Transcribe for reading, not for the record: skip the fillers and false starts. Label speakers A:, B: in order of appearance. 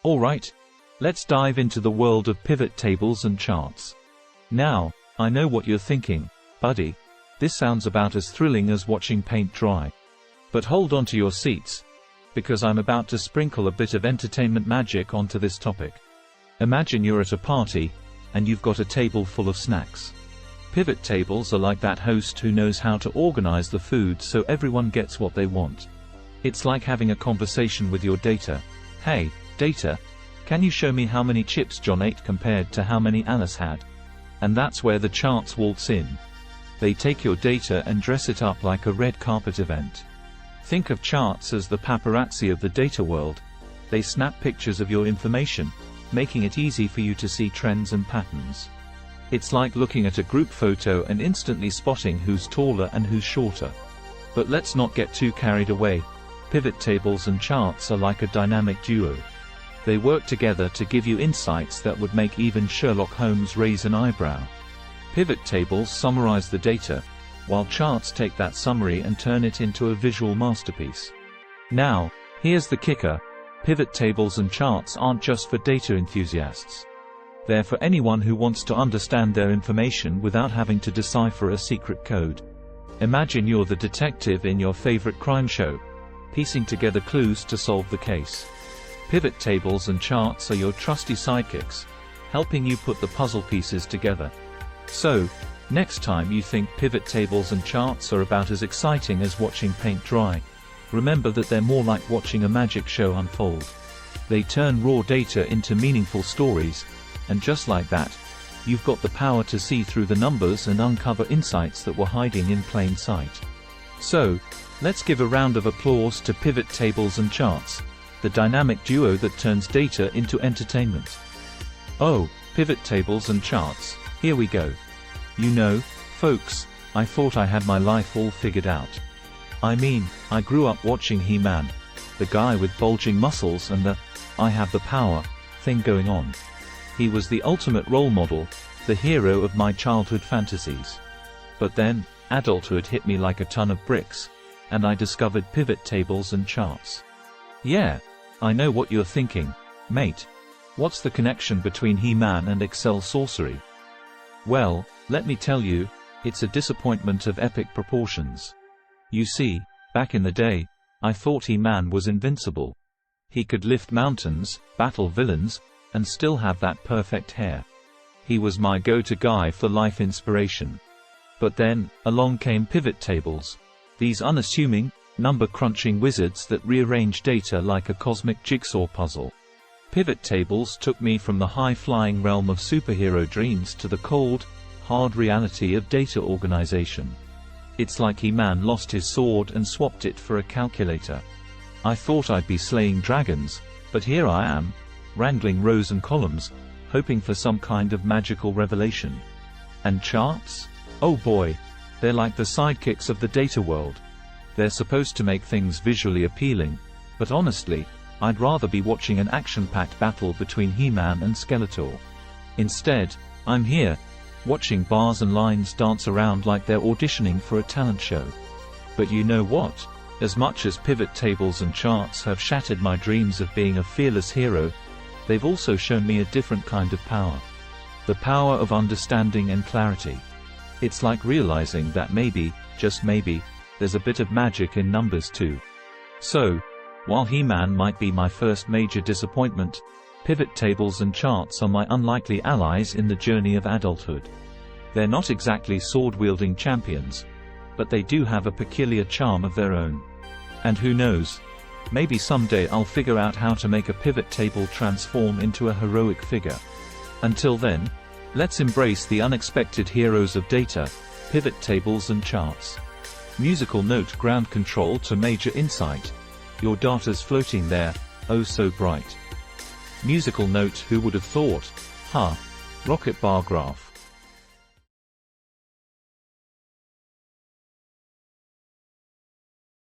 A: Alright, let's dive into the world of pivot tables and charts. Now, I know what you're thinking, buddy. This sounds about as thrilling as watching paint dry. But hold on to your seats, because I'm about to sprinkle a bit of entertainment magic onto this topic. Imagine you're at a party, and you've got a table full of snacks. Pivot tables are like that host who knows how to organize the food so everyone gets what they want. It's like having a conversation with your data. Hey, data, can you show me how many chips John ate compared to how many Alice had? And that's where the charts waltz in. They take your data and dress it up like a red carpet event. Think of charts as the paparazzi of the data world. They snap pictures of your information, making it easy for you to see trends and patterns. It's like looking at a group photo and instantly spotting who's taller and who's shorter. But let's not get too carried away. Pivot tables and charts are like a dynamic duo. They work together to give you insights that would make even Sherlock Holmes raise an eyebrow. Pivot tables summarize the data, while charts take that summary and turn it into a visual masterpiece. Now, here's the kicker. Pivot tables and charts aren't just for data enthusiasts. They're for anyone who wants to understand their information without having to decipher a secret code. Imagine you're the detective in your favorite crime show, piecing together clues to solve the case. Pivot tables and charts are your trusty sidekicks, helping you put the puzzle pieces together. So, next time you think pivot tables and charts are about as exciting as watching paint dry, remember that they're more like watching a magic show unfold. They turn raw data into meaningful stories, and just like that, you've got the power to see through the numbers and uncover insights that were hiding in plain sight. So, let's give a round of applause to pivot tables and charts, the dynamic duo that turns data into entertainment. Oh, pivot tables and charts, here we go. You know, folks, I thought I had my life all figured out. I mean, I grew up watching He-Man, the guy with bulging muscles and the "I have the power" thing going on. He was the ultimate role model, the hero of my childhood fantasies. But then, adulthood hit me like a ton of bricks, and I discovered pivot tables and charts. Yeah, I know what you're thinking, mate. What's the connection between He-Man and Excel sorcery? Well, let me tell you, it's a disappointment of epic proportions. You see, back in the day, I thought He-Man was invincible. He could lift mountains, battle villains, and still have that perfect hair. He was my go-to guy for life inspiration. But then, along came pivot tables. These unassuming, number-crunching wizards that rearrange data like a cosmic jigsaw puzzle. Pivot tables took me from the high-flying realm of superhero dreams to the cold, hard reality of data organization. It's like He-Man lost his sword and swapped it for a calculator. I thought I'd be slaying dragons, but here I am, wrangling rows and columns, hoping for some kind of magical revelation. And charts? Oh boy, they're like the sidekicks of the data world. They're supposed to make things visually appealing, but honestly, I'd rather be watching an action-packed battle between He-Man and Skeletor. Instead, I'm here, watching bars and lines dance around like they're auditioning for a talent show. But you know what? As much as pivot tables and charts have shattered my dreams of being a fearless hero, they've also shown me a different kind of power. The power of understanding and clarity. It's like realizing that maybe, just maybe, there's a bit of magic in numbers too. So, while He-Man might be my first major disappointment, pivot tables and charts are my unlikely allies in the journey of adulthood. They're not exactly sword-wielding champions, but they do have a peculiar charm of their own. And who knows, maybe someday I'll figure out how to make a pivot table transform into a heroic figure. Until then, let's embrace the unexpected heroes of data, pivot tables and charts. Musical note: ground control to major insight. Your data's floating there, oh so bright. Musical note: who would have thought? Rocket bar graph.